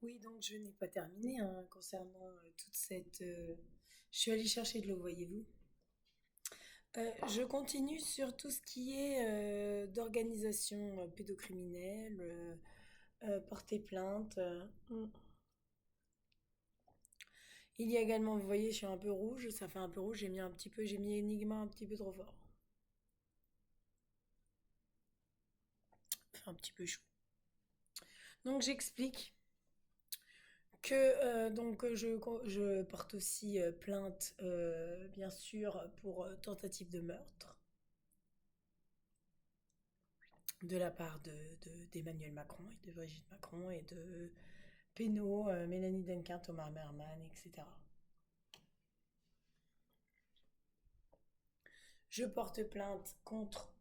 Oui, donc je n'ai pas terminé hein, concernant toute cette. Je suis allée chercher de l'eau, voyez-vous. Je continue sur tout ce qui est d'organisation pédocriminelle, porter plainte. Il y a également, vous voyez, je suis un peu rouge, ça fait un peu rouge, j'ai mis Enigma un petit peu trop fort. Enfin, un petit peu chaud. Donc j'explique que je porte aussi plainte, bien sûr, pour tentative de meurtre de la part d'Emmanuel Macron et de Brigitte Macron et de Pénaud, Mélanie Denquin, Thomas Merman, etc. Je porte plainte contre.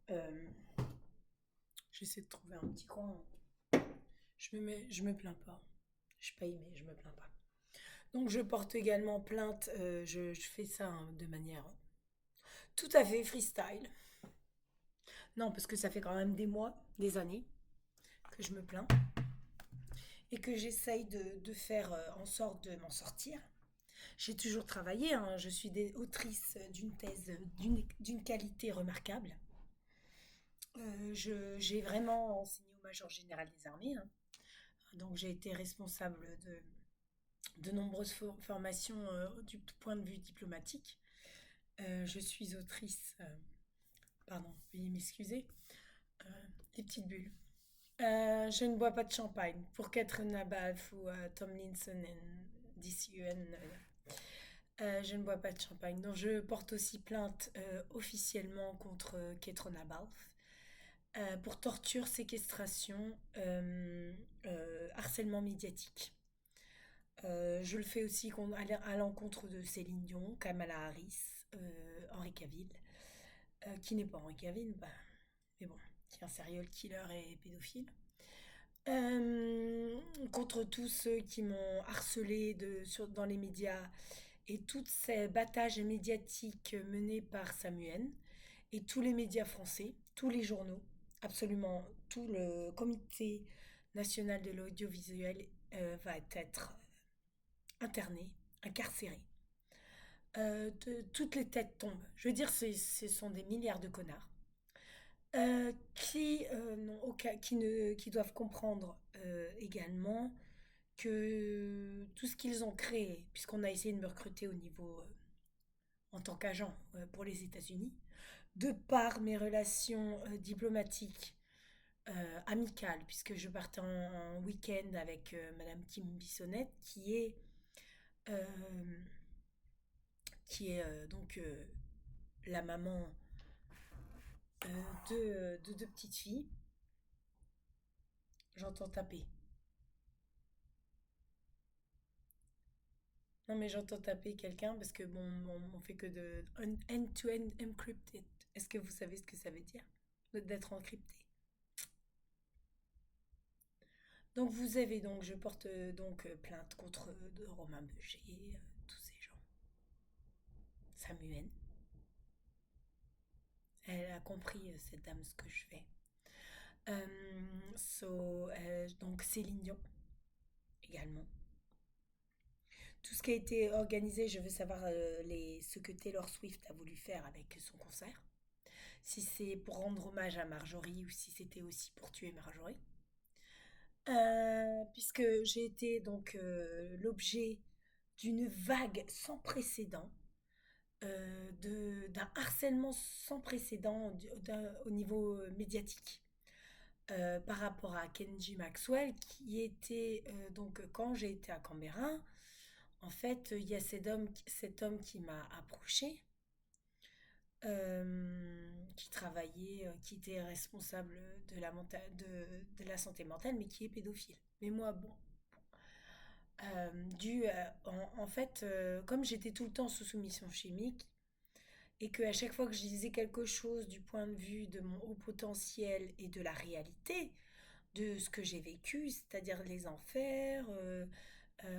J'essaie de trouver un petit coin. Je me plains pas. Je paye, mais je me plains pas. Donc je porte également plainte. Je fais ça hein, de manière tout à fait freestyle. Non, parce que ça fait quand même des mois, des années que je me plains et que j'essaye de faire en sorte de m'en sortir. J'ai toujours travaillé, hein. Je suis autrice d'une thèse d'une qualité remarquable. J'ai vraiment enseigné au Major général des armées, hein. Donc j'ai été responsable de nombreuses formations du point de vue diplomatique. Je suis autrice, pardon, veuillez m'excuser, les petites bulles. Je ne bois pas de champagne pour Catherine Nabaf ou Tomlinson et DCUN. Je ne bois pas de champagne. Donc je porte aussi plainte officiellement contre Ketrona Balfe pour torture, séquestration, harcèlement médiatique. Je le fais aussi à l'encontre de Céline Dion, Kamala Harris, Henri Cavill, qui n'est pas Henri Cavill, bah, mais bon, qui est un serial killer et pédophile. Contre tous ceux qui m'ont harcelé dans les médias et toutes ces battages médiatiques menés par Samuel et tous les médias français, tous les journaux, absolument tout le comité national de l'audiovisuel va être interné, incarcéré. Toutes les têtes tombent. Je veux dire, ce sont des milliards de connards qui doivent comprendre également que tout ce qu'ils ont créé, puisqu'on a essayé de me recruter au niveau en tant qu'agent pour les États-Unis, de par mes relations diplomatiques amicales, puisque je partais en week-end avec Madame Kim Bissonnette, euh, qui est la maman de deux petites filles. J'entends taper. Non, mais j'entends taper quelqu'un parce que bon, on fait que de end-to-end encrypted. Est-ce que vous savez ce que ça veut dire? D'être encrypté. Donc vous avez donc, je porte donc plainte contre de Romain Beugé, tous ces gens. Samuel. Elle a compris, cette dame, ce que je fais. Donc Céline Dion également. Tout ce qui a été organisé, je veux savoir ce que Taylor Swift a voulu faire avec son concert. Si c'est pour rendre hommage à Marjorie ou si c'était aussi pour tuer Marjorie. Puisque j'ai été donc l'objet d'une vague sans précédent, d'un harcèlement sans précédent au niveau médiatique. Par rapport à Kenji Maxwell, qui était donc quand j'ai été à Canberra, en fait, il y a cet homme qui m'a approché, qui travaillait, qui était responsable de la santé mentale, mais qui est pédophile. Mais moi, bon, en fait, comme j'étais tout le temps sous soumission chimique, et que à chaque fois que je disais quelque chose du point de vue de mon haut potentiel et de la réalité, de ce que j'ai vécu, c'est-à-dire les enfers,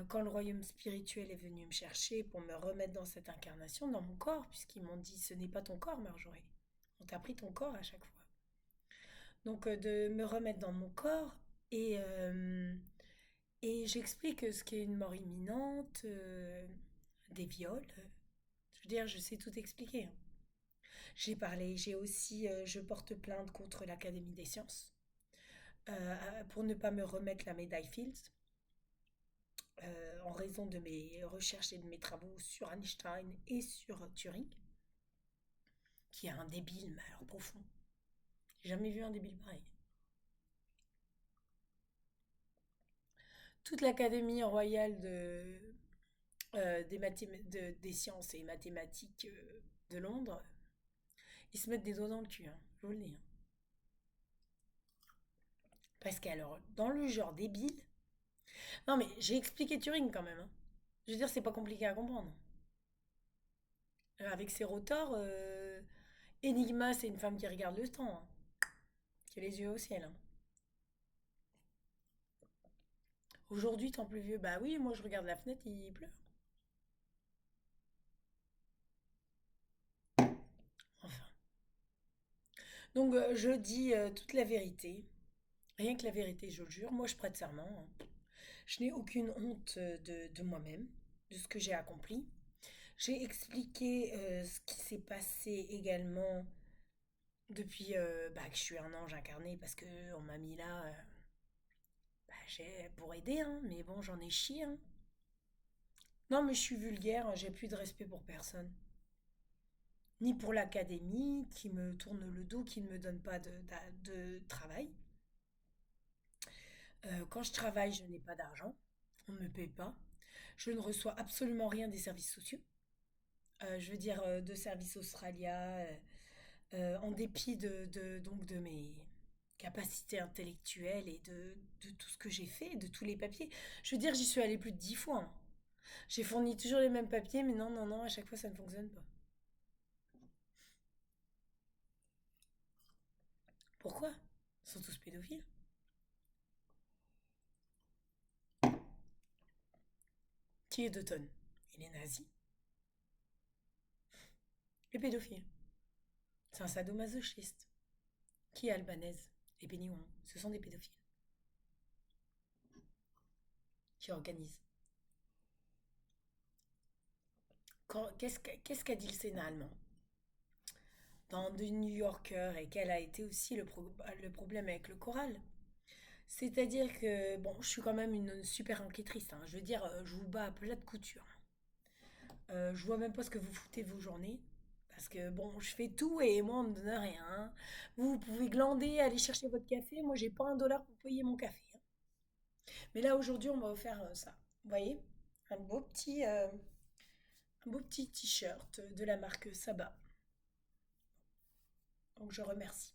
quand le royaume spirituel est venu me chercher pour me remettre dans cette incarnation, dans mon corps, puisqu'ils m'ont dit ce n'est pas ton corps, Marjorie. On t'a pris ton corps à chaque fois. Donc de me remettre dans mon corps et, euh, Et j'explique ce qu'est une mort imminente, des viols. Je veux dire, je sais tout expliquer, hein. J'ai parlé, j'ai aussi, je porte plainte contre l'Académie des sciences pour ne pas me remettre la médaille Fields en raison de mes recherches et de mes travaux sur Einstein et sur Turing, qui est un débile, mais alors profond. J'ai jamais vu un débile pareil. Toute l'Académie royale des sciences et mathématiques de Londres, ils se mettent des doigts dans le cul, hein, je vous le dis, hein. Parce qu'alors, dans le genre débile, non mais j'ai expliqué Turing quand même, hein. Je veux dire, c'est pas compliqué à comprendre. Avec ses rotors, Enigma, c'est une femme qui regarde le temps, hein, qui a les yeux au ciel, hein. Aujourd'hui, tant plus vieux, bah oui, moi je regarde la fenêtre, il pleut. Enfin. Donc je dis toute la vérité, rien que la vérité, je le jure. Moi je prête serment, hein. Je n'ai aucune honte de moi-même, de ce que j'ai accompli. J'ai expliqué ce qui s'est passé également depuis que je suis un ange incarné parce que on m'a mis là pour aider, hein, mais bon, j'en ai chié, hein. Non, mais je suis vulgaire, hein, j'ai plus de respect pour personne. Ni pour l'académie qui me tourne le dos, qui ne me donne pas de travail. Quand je travaille, je n'ai pas d'argent. On ne me paye pas. Je ne reçois absolument rien des services sociaux. Je veux dire, de Service Australia, en dépit donc de mes capacités intellectuelles et de tout ce que j'ai fait, de tous les papiers. Je veux dire, j'y suis allée plus de 10 fois, hein. J'ai fourni toujours les mêmes papiers, mais non, non, non, à chaque fois ça ne fonctionne pas. Pourquoi? Ils sont tous pédophiles. Qui est Dutton? Il est nazi. Les pédophiles. C'est un sadomasochiste. Qui est albanaise? Les Béninois. Ce sont des pédophiles qui organisent. Qu'est-ce qu'a dit le Sénat allemand dans The New Yorker et quel a été aussi le problème avec le choral? C'est-à-dire que, bon, je suis quand même une super enquêtrice, hein. Je veux dire, je vous bats à plat de couture. Je vois même pas ce que vous foutez de vos journées. Parce que, bon, je fais tout et moi, on me donne rien, hein. Vous pouvez glander, aller chercher votre café. Moi, j'ai pas un dollar pour payer mon café, hein. Mais là, aujourd'hui, on m'a offert ça. Vous voyez? Un beau petit t-shirt de la marque Saba. Donc, je remercie.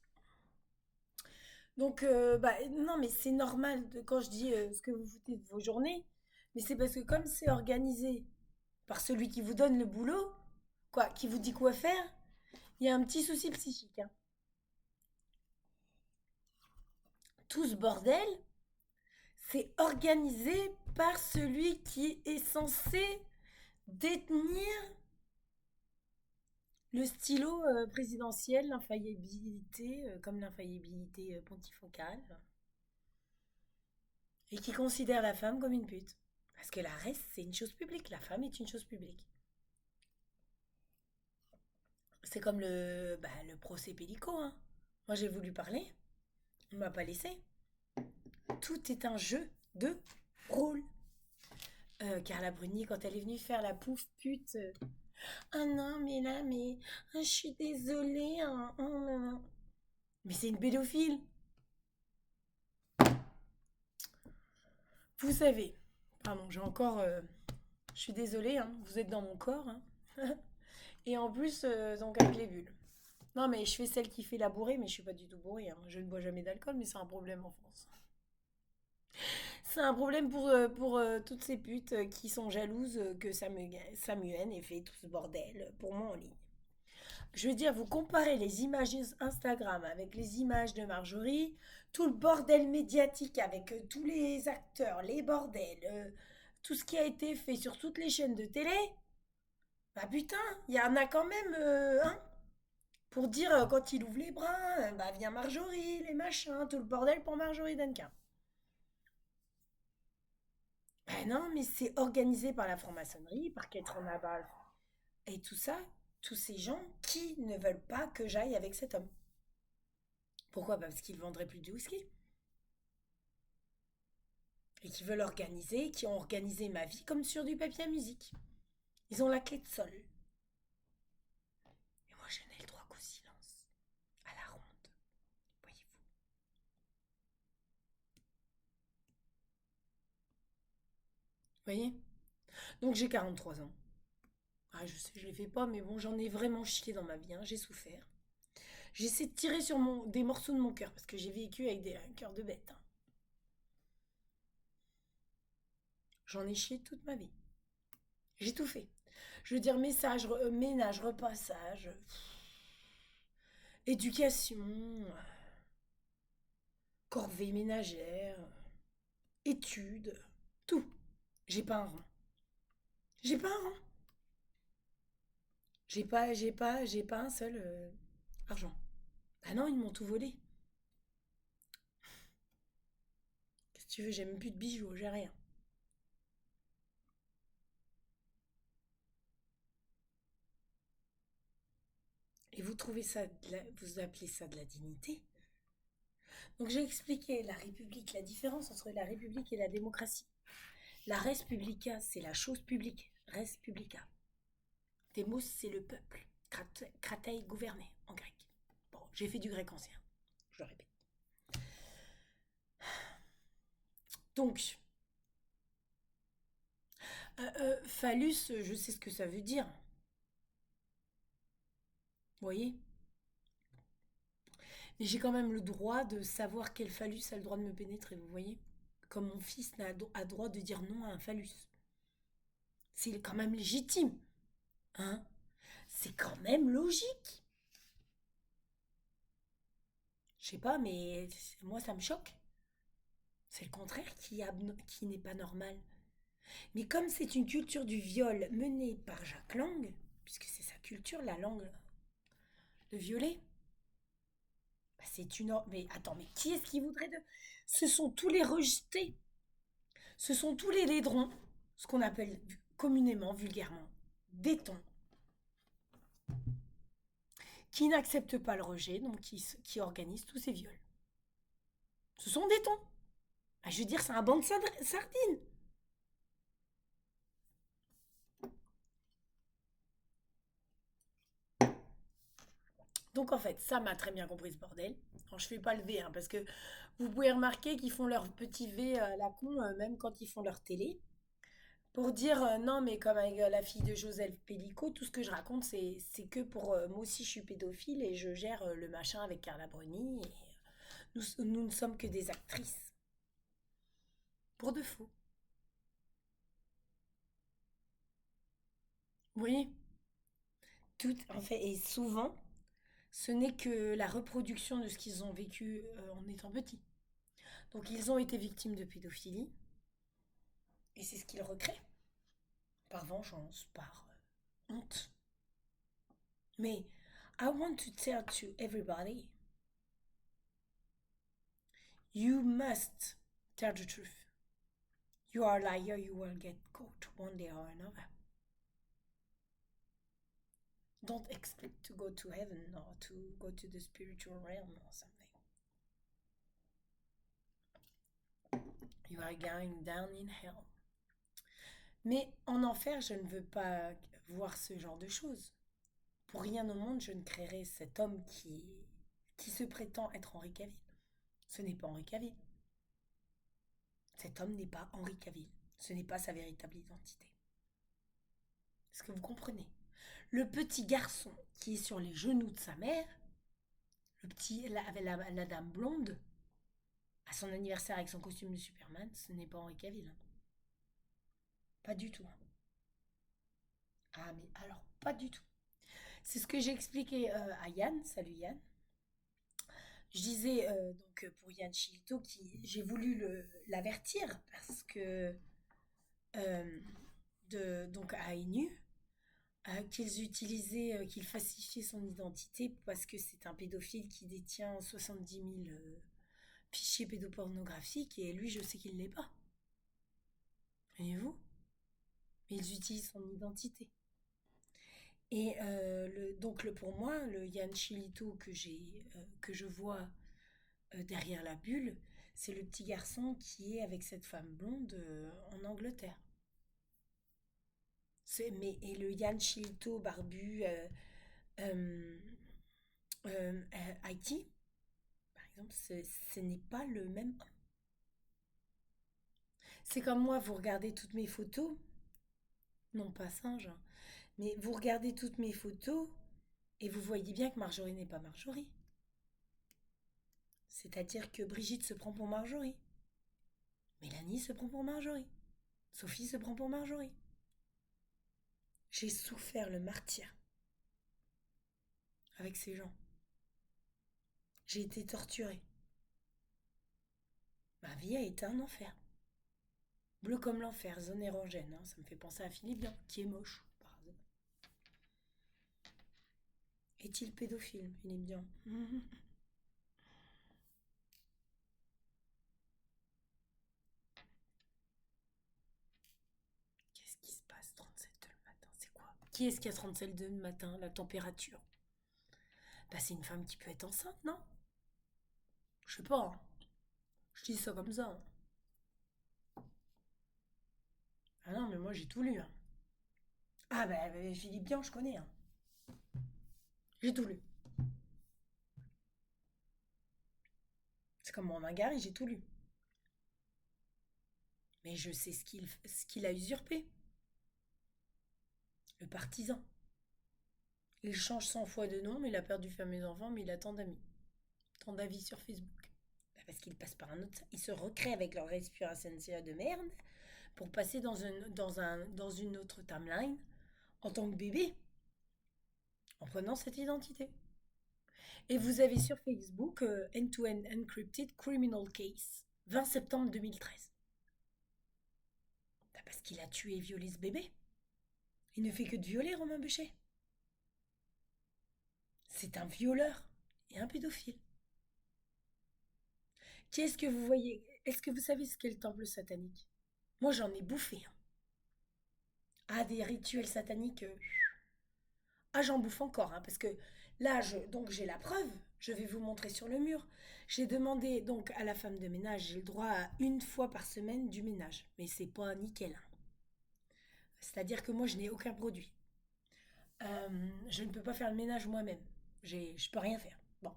Donc, non, mais c'est normal quand je dis ce que vous foutez de vos journées. Mais c'est parce que comme c'est organisé par celui qui vous donne le boulot, quoi, qui vous dit quoi faire, il y a un petit souci psychique, hein. Tout ce bordel, c'est organisé par celui qui est censé détenir le stylo présidentiel, l'infaillibilité, comme l'infaillibilité pontificale, et qui considère la femme comme une pute. Parce que la reste, c'est une chose publique. La femme est une chose publique. C'est comme le procès Pélico, hein. Moi, j'ai voulu parler, on ne m'a pas laissé. Tout est un jeu de rôle. Carla Bruni, quand elle est venue faire la pouf pute. Ah non, mais là, mais. Ah, je suis désolée, hein, oh, non, non. Mais c'est une pédophile. Vous savez. Pardon, j'ai encore. Je suis désolée, hein, vous êtes dans mon corps, hein. Et en plus, donc avec les bulles. Non, mais je fais celle qui fait la bourrée, mais je suis pas du tout bourrée, hein. Je ne bois jamais d'alcool, mais c'est un problème en France. C'est un problème pour toutes ces putes qui sont jalouses que Samuel ait fait tout ce bordel pour moi en ligne. Je veux dire, vous comparez les images Instagram avec les images de Marjorie, tout le bordel médiatique avec tous les acteurs, les bordels, tout ce qui a été fait sur toutes les chaînes de télé. Bah putain, il y en a quand même, hein, pour dire quand il ouvre les bras, bah vient Marjorie, les machins, tout le bordel pour Marjorie Duncan. Ben non, mais c'est organisé par la franc-maçonnerie, par Ketron Nabal et tout ça, tous ces gens qui ne veulent pas que j'aille avec cet homme. Pourquoi? Parce qu'ils vendraient plus de whisky. Et qui veulent organiser, qui ont organisé ma vie comme sur du papier à musique. Ils ont la clé de sol. Et moi, je n'ai le droit qu'au silence, à la ronde, voyez-vous. Voyez? Donc j'ai 43 ans. Ah, je sais, je ne les fais pas, mais bon, j'en ai vraiment chié dans ma vie, hein, j'ai souffert. J'essaie de tirer sur des morceaux de mon cœur, parce que j'ai vécu avec un cœur de bête, hein. J'en ai chié toute ma vie. J'ai tout fait. Je veux dire, ménage, repassage, éducation, corvée ménagère, études, tout. J'ai pas un rang. J'ai pas un rang. J'ai pas un seul argent. Ah non, ils m'ont tout volé. Qu'est-ce que tu veux, j'ai même plus de bijoux, j'ai rien. Et vous trouvez ça, vous appelez ça de la dignité? Donc j'ai expliqué la République, la différence entre la République et la démocratie. La res publica, c'est la chose publique. Res publica. Demos, c'est le peuple. Kratei, gouverner, en grec. Bon, j'ai fait du grec ancien, je le répète. Donc, phallus, je sais ce que ça veut dire. Vous voyez? Mais j'ai quand même le droit de savoir quel phallus a le droit de me pénétrer, vous voyez? Comme mon fils a droit de dire non à un phallus. C'est quand même légitime, hein? C'est quand même logique. Je sais pas, mais moi ça me choque. C'est le contraire qui n'est pas normal. Mais comme c'est une culture du viol menée par Jacques Lang, puisque c'est sa culture, la langue de violer, bah c'est une... Mais attends, mais qui est-ce qui voudrait de... Ce sont tous les rejetés. Ce sont tous les laidrons, ce qu'on appelle communément, vulgairement, des tons, qui n'acceptent pas le rejet, donc qui organisent tous ces viols. Ce sont des tons. Bah, je veux dire, c'est un banc de sardines. Donc en fait, ça m'a très bien compris ce bordel. Alors, je fais pas le V, hein, parce que vous pouvez remarquer qu'ils font leur petit V à la con, même quand ils font leur télé. Pour dire non, mais comme avec la fille de Joseph Pellico, tout ce que je raconte, c'est que pour moi aussi je suis pédophile et je gère le machin avec Carla Bruni. Et nous ne sommes que des actrices. Pour de faux. Vous voyez? Tout, en fait, et souvent, ce n'est que la reproduction de ce qu'ils ont vécu en étant petits. Donc ils ont été victimes de pédophilie, et c'est ce qu'ils recréent, par vengeance, par honte. Mais I want to tell to everybody, you must tell the truth. You are a liar, you will get caught one day or another. Don't expect to go to heaven or to go to the spiritual realm or something. You are going down in hell. Mais en enfer, je ne veux pas voir ce genre de choses. Pour rien au monde, je ne créerai cet homme qui se prétend être Henri Cavill. Ce n'est pas Henri Cavill. Cet homme n'est pas Henri Cavill. Ce n'est pas sa véritable identité. Est-ce que vous comprenez? Le petit garçon qui est sur les genoux de sa mère, la dame blonde, à son anniversaire avec son costume de Superman, ce n'est pas Henri Cavill, hein. Pas du tout, hein. Ah mais alors, pas du tout. C'est ce que j'ai expliqué à Yann. Salut Yann. Je disais donc pour Yann Chilito qui j'ai voulu l'avertir parce que euh, donc à ANU qu'ils utilisaient, qu'ils falsifiaient son identité parce que c'est un pédophile qui détient 70 000 fichiers pédopornographiques et lui je sais qu'il ne l'est pas. Voyez-vous? mais ils utilisent son identité. Et pour moi, le Yann Chilito que je vois derrière la bulle, c'est le petit garçon qui est avec cette femme blonde en Angleterre. Et le Yann Chilito barbu euh, Haïti, par exemple, ce n'est pas le même homme. C'est comme moi, vous regardez toutes mes photos, non pas singe, hein, mais vous regardez toutes mes photos et vous voyez bien que Marjorie n'est pas Marjorie. C'est-à-dire que Brigitte se prend pour Marjorie. Mélanie se prend pour Marjorie. Sophie se prend pour Marjorie. J'ai souffert le martyre avec ces gens. J'ai été torturée. Ma vie a été un enfer. Bleu comme l'enfer, zone érogène, hein, ça me fait penser à Philippe Bien, qui est moche, par exemple. Est-il pédophile, Philippe Bien? Qu'est-ce qui se passe 37 le matin? C'est quoi? Qui est-ce qui a 37 le matin? La température? Bah, c'est une femme qui peut être enceinte, non? Je sais pas, hein. Je dis ça comme ça, hein. Ah non, mais moi j'ai tout lu, hein. Ah bah, Philippe Bien, je connais, hein. J'ai tout lu. C'est comme Romain Gary, j'ai tout lu. Mais je sais ce qu'il a usurpé. Le partisan. Il change 100 fois de nom, mais il a perdu femme et enfants, mais il a tant d'amis. Tant d'avis sur Facebook. Bah, parce qu'il passe par un autre. Il se recrée avec leur respiration de merde pour passer dans une autre timeline en tant que bébé, en prenant cette identité. Et vous avez sur Facebook End-to-End Encrypted Criminal Case, 20 septembre 2013. Bah, parce qu'il a tué et violé ce bébé. Il ne fait que de violer Romain Boucher. C'est un violeur et un pédophile. Qu'est-ce que vous voyez? Est-ce que vous savez ce qu'est le temple satanique? Moi, j'en ai bouffé, hein. Ah, des rituels sataniques. Ah, j'en bouffe encore, hein, parce que là, donc j'ai la preuve. Je vais vous montrer sur le mur. J'ai demandé donc à la femme de ménage, j'ai le droit à une fois par semaine du ménage, mais c'est pas nickel, hein. C'est-à-dire que moi, je n'ai aucun produit. Je ne peux pas faire le ménage moi-même. Je peux rien faire. Bon.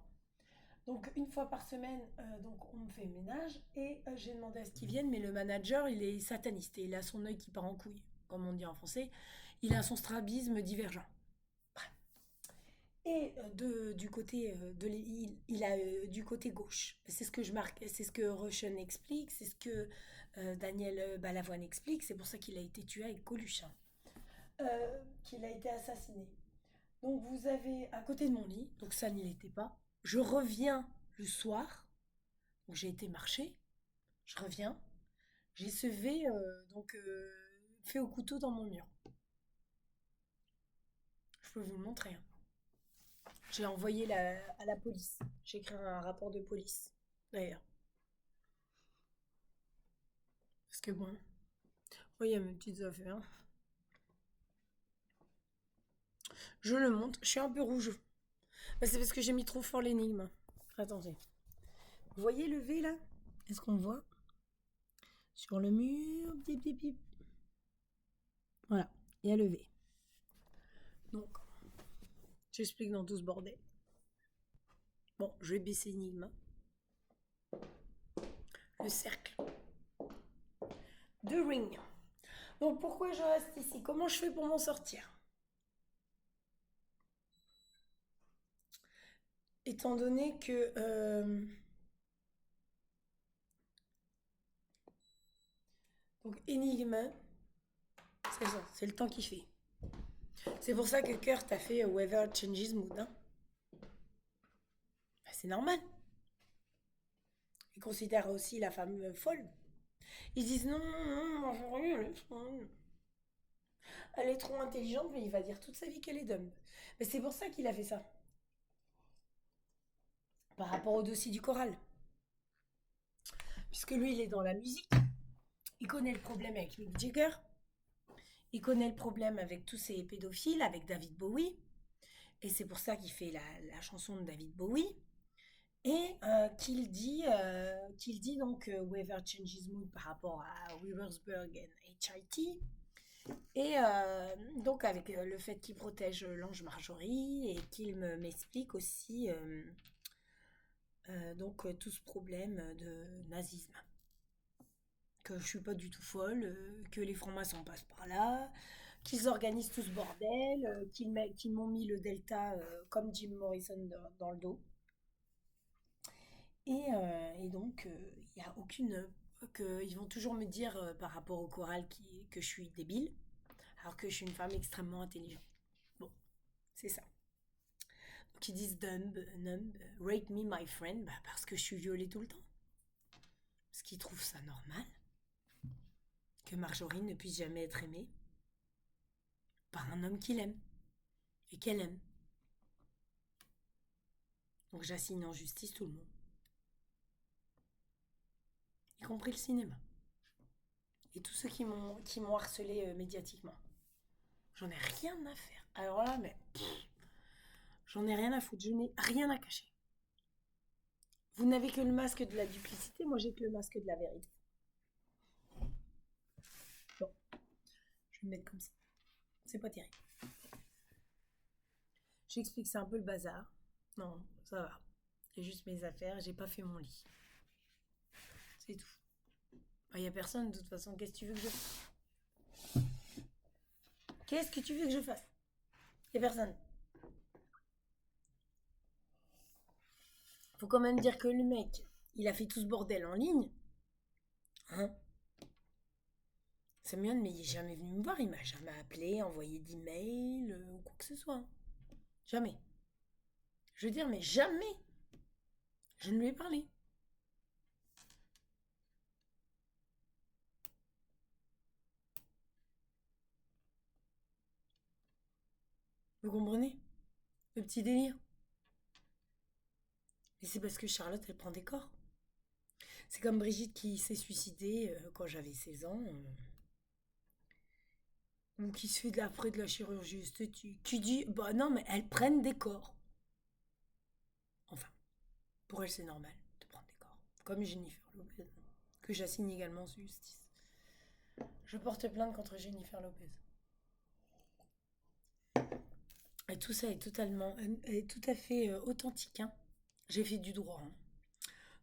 Donc une fois par semaine, donc on me fait le ménage et j'ai demandé à ce qu'il vienne, mais le manager, il est sataniste et il a son œil qui part en couille, comme on dit en français. Il a son strabisme divergent. Et du côté il a du côté gauche. C'est ce que je marque, c'est ce que Roshan explique, c'est ce que Daniel Balavoine explique. C'est pour ça qu'il a été tué avec Coluche, hein. Qu'il a été assassiné. Donc vous avez à côté de mon lit, donc ça n'y était pas. Je reviens le soir, donc j'ai été marcher, je reviens, j'ai ce V fait au couteau dans mon mur. Je peux vous le montrer, hein. J'ai envoyé à la police. J'ai écrit un rapport de police, d'ailleurs. Parce que bon, voyez mes petites affaires. Je le montre, je suis un peu rouge. Bah, c'est parce que j'ai mis trop fort l'énigme. Attendez. Vous voyez le V là? Est-ce qu'on le voit? Sur le mur, bip bip bip. Voilà, il y a le V. Donc, j'explique dans tout ce bordel. Bon, je vais baisser l'énigme. Le cercle. The ring. Donc, pourquoi je reste ici? Comment je fais pour m'en sortir? Étant donné que... donc, énigme, c'est ça, c'est le temps qui fait. C'est pour ça que Kurt a fait Weather Changes Mood, hein. Bah, c'est normal. Ils considèrent aussi la femme folle. Ils disent non, non, non, elle est trop intelligente, mais il va dire toute sa vie qu'elle est dumb. Mais c'est pour ça qu'il a fait ça. Par rapport au dossier du choral. Puisque lui, il est dans la musique. Il connaît le problème avec Mick Jagger. il connaît le problème avec tous ces pédophiles, avec David Bowie, et c'est pour ça qu'il fait la chanson de David Bowie, et qu'il dit donc Whoever Changes Mood par rapport à Weaversburg et HIT, et donc avec le fait qu'il protège l'ange Marjorie, et qu'il m'explique aussi tout ce problème de nazisme. Que je suis pas du tout folle, que les francs-maçons passent par là, qu'ils organisent tout ce bordel, qu'ils m'ont mis le Delta comme Jim Morrison dans le dos. Et donc, il n'y a aucune... ils vont toujours me dire par rapport au choral que je suis débile, alors que je suis une femme extrêmement intelligente. Bon, c'est ça. Donc ils disent dumb, numb, rate me my friend, bah parce que je suis violée tout le temps. Parce qu'ils trouvent ça normal que Marjorie ne puisse jamais être aimée par un homme qu'il aime et qu'elle aime. Donc j'assigne en justice tout le monde, y compris le cinéma. Et tous ceux qui m'ont harcelé médiatiquement. J'en ai rien à faire. Alors là, mais j'en ai rien à foutre. Je n'ai rien à cacher. Vous n'avez que le masque de la duplicité, moi j'ai que le masque de la vérité. Bon, je vais me mettre comme ça. C'est pas terrible. J'explique, c'est un peu le bazar. Non, ça va. J'ai juste mes affaires, j'ai pas fait mon lit. C'est tout. Il n'y a personne de toute façon. Qu'est-ce que tu veux que je fasse? Qu'est-ce que tu veux que je fasse? Il n'y a personne. Faut quand même dire que le mec, il a fait tout ce bordel en ligne. Hein? Samuel, mais il est jamais venu me voir, il m'a jamais appelé, envoyé d'email ou quoi que ce soit. Jamais. Je veux dire, mais jamais. Je ne lui ai parlé. Vous comprenez? Le petit délire. Et c'est parce que Charlotte, elle prend des corps. C'est comme Brigitte qui s'est suicidée quand j'avais 16 ans. Ou qui se fait après de la chirurgie esthétique. Qui dit, bah non, mais elles prennent des corps. Enfin, pour elle, c'est normal de prendre des corps. Comme Jennifer Lopez, que j'assigne également en justice. Je porte plainte contre Jennifer Lopez. Et tout ça est tout à fait authentique. Hein. J'ai fait du droit. Hein.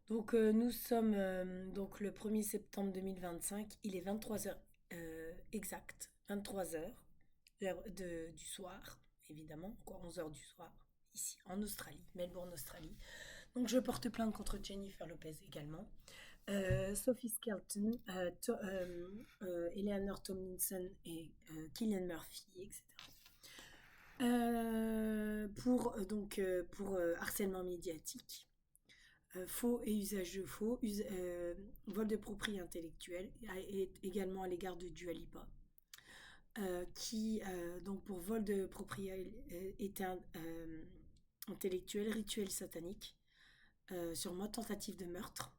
Donc nous sommes donc le 1er septembre 2025. Il est 23 heures exact. 23 heures du soir, évidemment. Encore 11 heures du soir. Ici, en Australie. Melbourne, Australie. Donc je porte plainte contre Jennifer Lopez également. Sophie Skelton, Eleanor Tomlinson et Cillian Murphy, etc. Pour harcèlement médiatique, faux et usage de faux, vol de propriété intellectuelle, et également à l'égard de Dua Lipa, qui donc pour vol de propriété intellectuelle, rituel satanique, sûrement tentative de meurtre,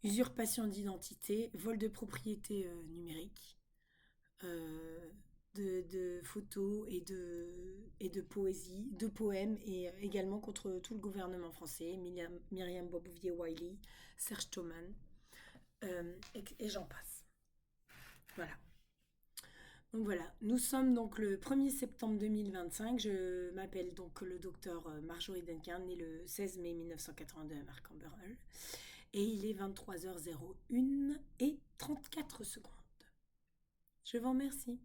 usurpation d'identité, vol de propriété numérique, de photos et de poésie, de poèmes, et également contre tout le gouvernement français, Myriam Bouvier-Wiley, Serge Thoman, et j'en passe. Voilà. Donc voilà, nous sommes donc le 1er septembre 2025, je m'appelle donc le docteur Marjorie Duncan, née le 16 mai 1982 à Markham-Burhall, et il est 23h01 et 34 secondes. Je vous remercie.